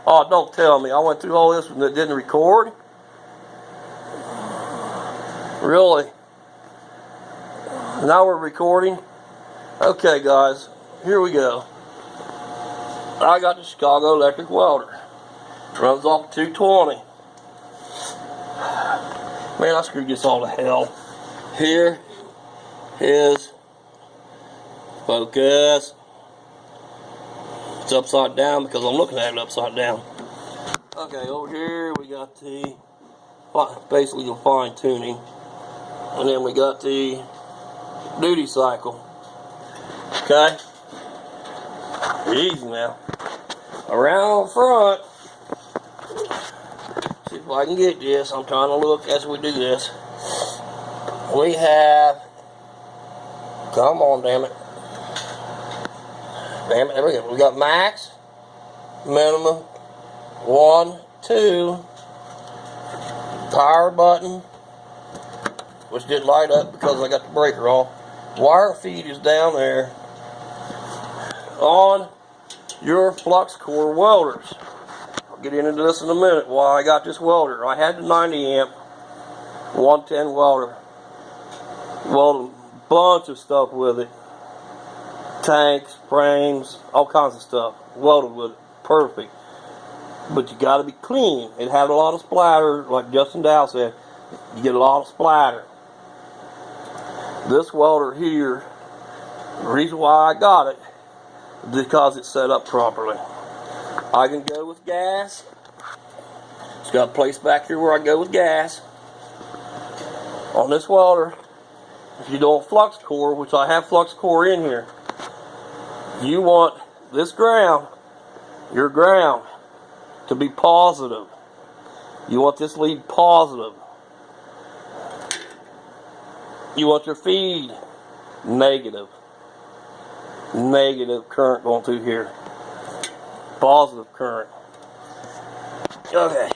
Oh, don't tell me. I went through all this and it didn't record? Really? Now we're recording? Okay, guys. Here we go. I got the Chicago electric welder. Runs off 220. Man, I screwed this all to hell. Here is focus. It's upside down because I'm looking at it upside down. Okay, over here we got the basically the fine tuning, and then we got the duty cycle. Okay, easy now. Around front. See if I can get this. I'm trying to look as we do this. We have. Come on, damn it. Damn it, there we go. We got max, minimum, 1, 2, power button, which didn't light up because I got the breaker off. Wire feed is down there on your flux core welders. I'll get into this in a minute why I got this welder. I had the 90 amp 110 welder. Welded a bunch of stuff with it. Tanks, frames, all kinds of stuff. Welded with it. Perfect. But you gotta be clean. It had a lot of splatter, like Justin Dow said. You get a lot of splatter. This welder here, the reason why I got it is because it's set up properly. I can go with gas. It's got a place back here where I go with gas. On this welder, if you don't flux core, which I have flux core in here, you want this ground, your ground, to be positive. You want this lead positive. You want your feed negative. Negative current going through here. Positive current. Okay.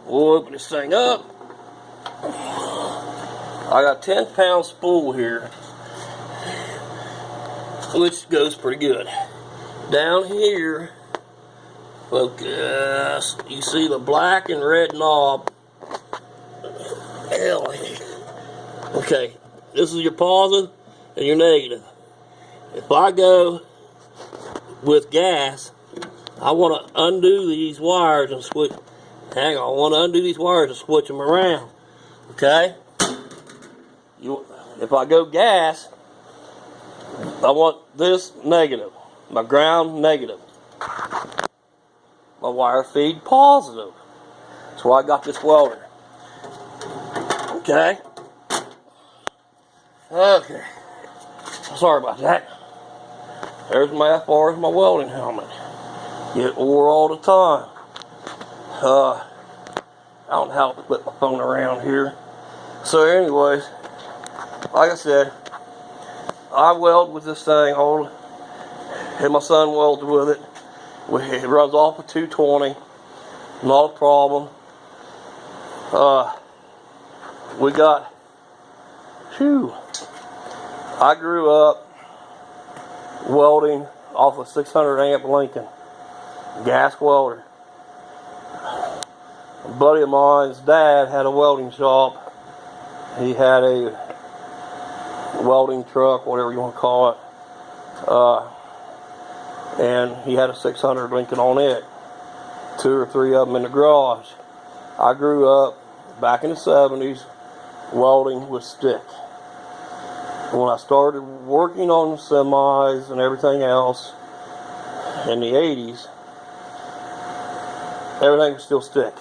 We'll open this thing up. I got 10-pound spool here, which goes pretty good. Down here, focus, you see the black and red knob. Hell. Okay, this is your positive and your negative. If I go with gas, I want to undo these wires and switch. Hang on, I want to undo these wires and switch them around. Okay? If I go gas, I want this negative, my ground negative, my wire feed positive. That's why I got this welder. Okay. Okay. Sorry about that. There's my, as far as my welding helmet. Get wore all the time. I don't know how to flip my phone around here. So anyways, like I said, I weld with this thing, and my son welds with it. It runs off of 220, not a problem. We got, I grew up welding off a 600 amp Lincoln gas welder. A buddy of mine's dad had a welding shop. He had a welding truck, whatever you want to call it, and he had a 600 Lincoln on it, 2 or 3 of them in the garage. I grew up back in the 70s welding with stick. When I started working on semis and everything else in the 80s, everything was still stick.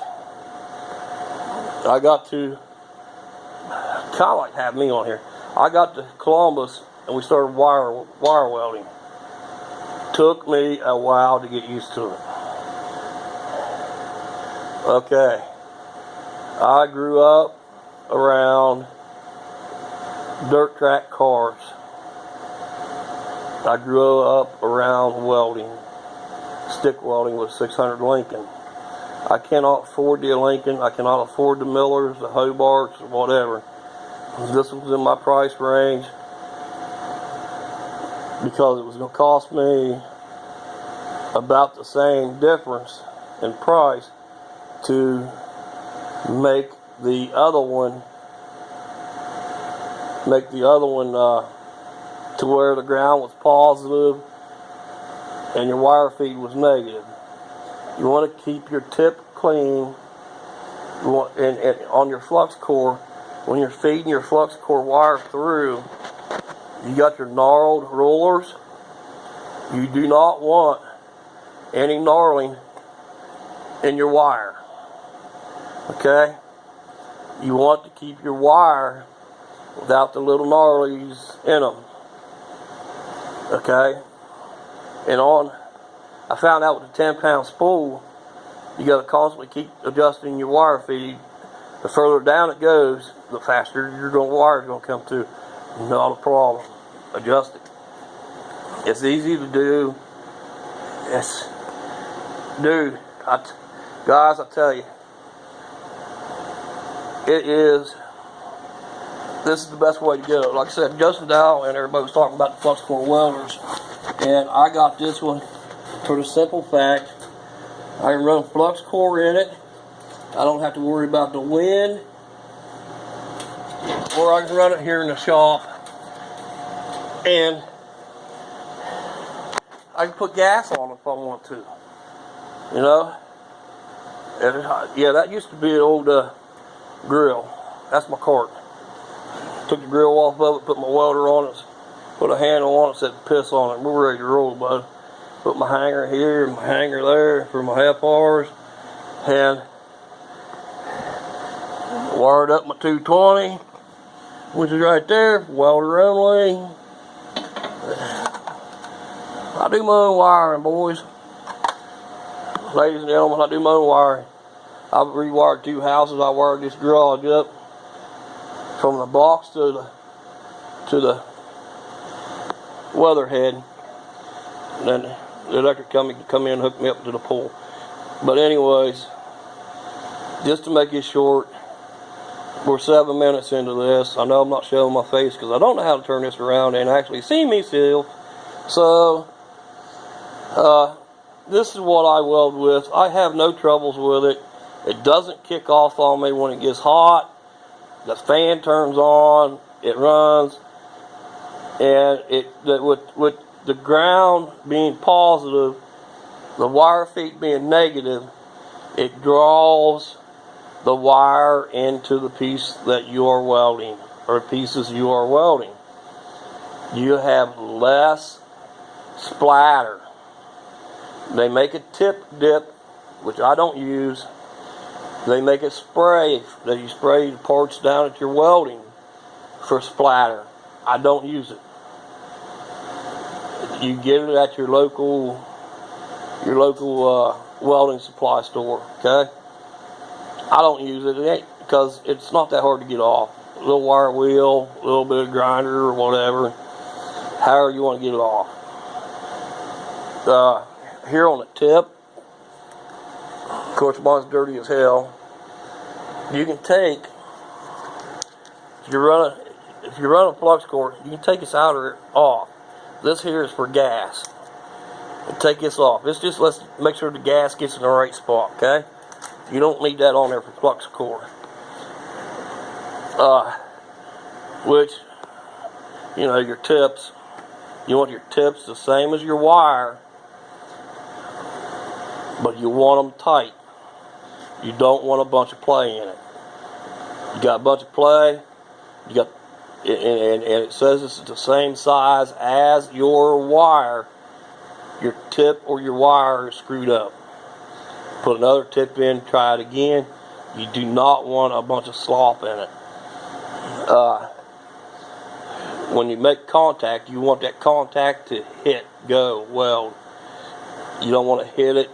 I got to kind of like have me on here. I got to Columbus and we started wire welding. Took me a while to get used to it. Okay. I grew up around dirt track cars. I grew up around welding, stick welding with 600 Lincoln. I cannot afford the Lincoln. I cannot afford the Millers, the Hobarts, whatever. This was in my price range because it was going to cost me about the same difference in price to make the other one to where the ground was positive and your wire feed was negative. You want to keep your tip clean. And on your flux core, when you're feeding your flux core wire through, you got your gnarled rollers. You do not want any gnarling in your wire. Okay? You want to keep your wire without the little gnarlies in them. Okay? And I found out with the 10-pound spool, you got to constantly keep adjusting your wire feed. The further down it goes, the faster your wire is going to come through. Not a problem. Adjust it. It's easy to do. Yes, dude. Guys, I tell you, this is the best way to go. Like I said, Justin Dow and everybody was talking about the flux core welders, and I got this one for the simple fact I can run flux core in it. I don't have to worry about the wind, or I can run it here in the shop, and I can put gas on it if I want to. You know? And, yeah, that used to be an old grill. That's my cart. Took the grill off of it, put my welder on it, put a handle on it, said piss on it. We're ready to roll, bud. Put my hanger here and my hanger there for my half bars, and wired up my 220, which is right there, welder only. I do my own wiring, boys. Ladies and gentlemen, I do my own wiring. I've rewired 2 houses. I wired this garage up from the box to the weather head. And then the electric company come in and hook me up to the pole. But anyways, just to make it short, we're 7 minutes into this. I know I'm not showing my face because I don't know how to turn this around and actually see me still. So, this is what I weld with. I have no troubles with it. It doesn't kick off on me when it gets hot. The fan turns on, it runs, and with the ground being positive, the wire feet being negative, it draws the wire into the piece that you are welding, or pieces you are welding. You have less splatter. They make a tip dip, which I don't use. They make a spray that you spray the parts down at your welding for splatter. I don't use it. You get it at your local welding supply store. Okay. I don't use it because it's not that hard to get off. A little wire wheel, a little bit of grinder or whatever. However you want to get it off. Here on the tip, of course mine's dirty as hell. You can take, if you run a flux core, you can take this outer off. This here is for gas. And take this off. Let's make sure the gas gets in the right spot, okay? You don't need that on there for flux core. Which, you know, your tips, you want your tips the same as your wire, but you want them tight. You don't want a bunch of play in it. You got a bunch of play, you got, and it says it's the same size as your wire. Your tip or your wire is screwed up. Put another tip in, try it again. You do not want a bunch of slop in it. When you make contact, you want that contact to hit, go, weld. You don't want to hit it.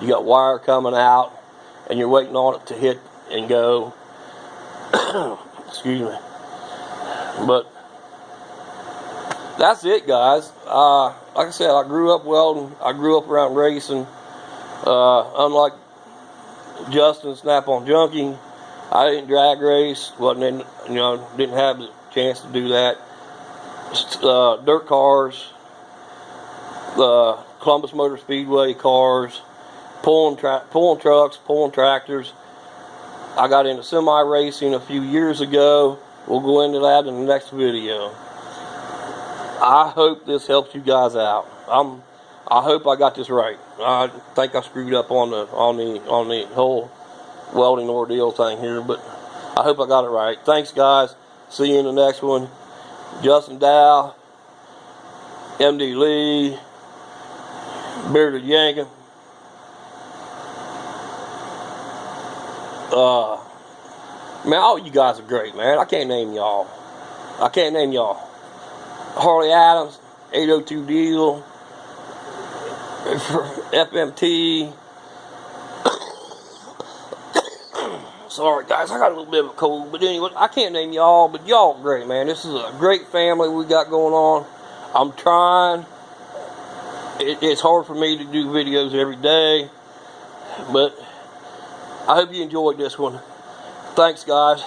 You got wire coming out, and you're waiting on it to hit and go. Excuse me. But that's it, guys. Like I said, I grew up welding. I grew up around racing. Unlike Justin Snap-on Junkie, I didn't drag race. Didn't have the chance to do that. Dirt cars, the Columbus Motor Speedway cars, pulling trucks, pulling tractors. I got into semi racing a few years ago. We'll go into that in the next video. I hope this helps you guys out. I hope I got this right. I think I screwed up on the whole welding ordeal thing here, but I hope I got it right. Thanks, guys. See you in the next one. Justin Dow, MD Lee, Bearded Yankin. Man, all you guys are great, man. I can't name y'all. Harley Adams, 802 Diesel, FMT. Sorry, guys, I got a little bit of a cold, but anyway, I can't name y'all, but y'all are great, man. This is a great family we got going on. I'm trying. It's hard for me to do videos every day, but I hope you enjoyed this one. Thanks, guys.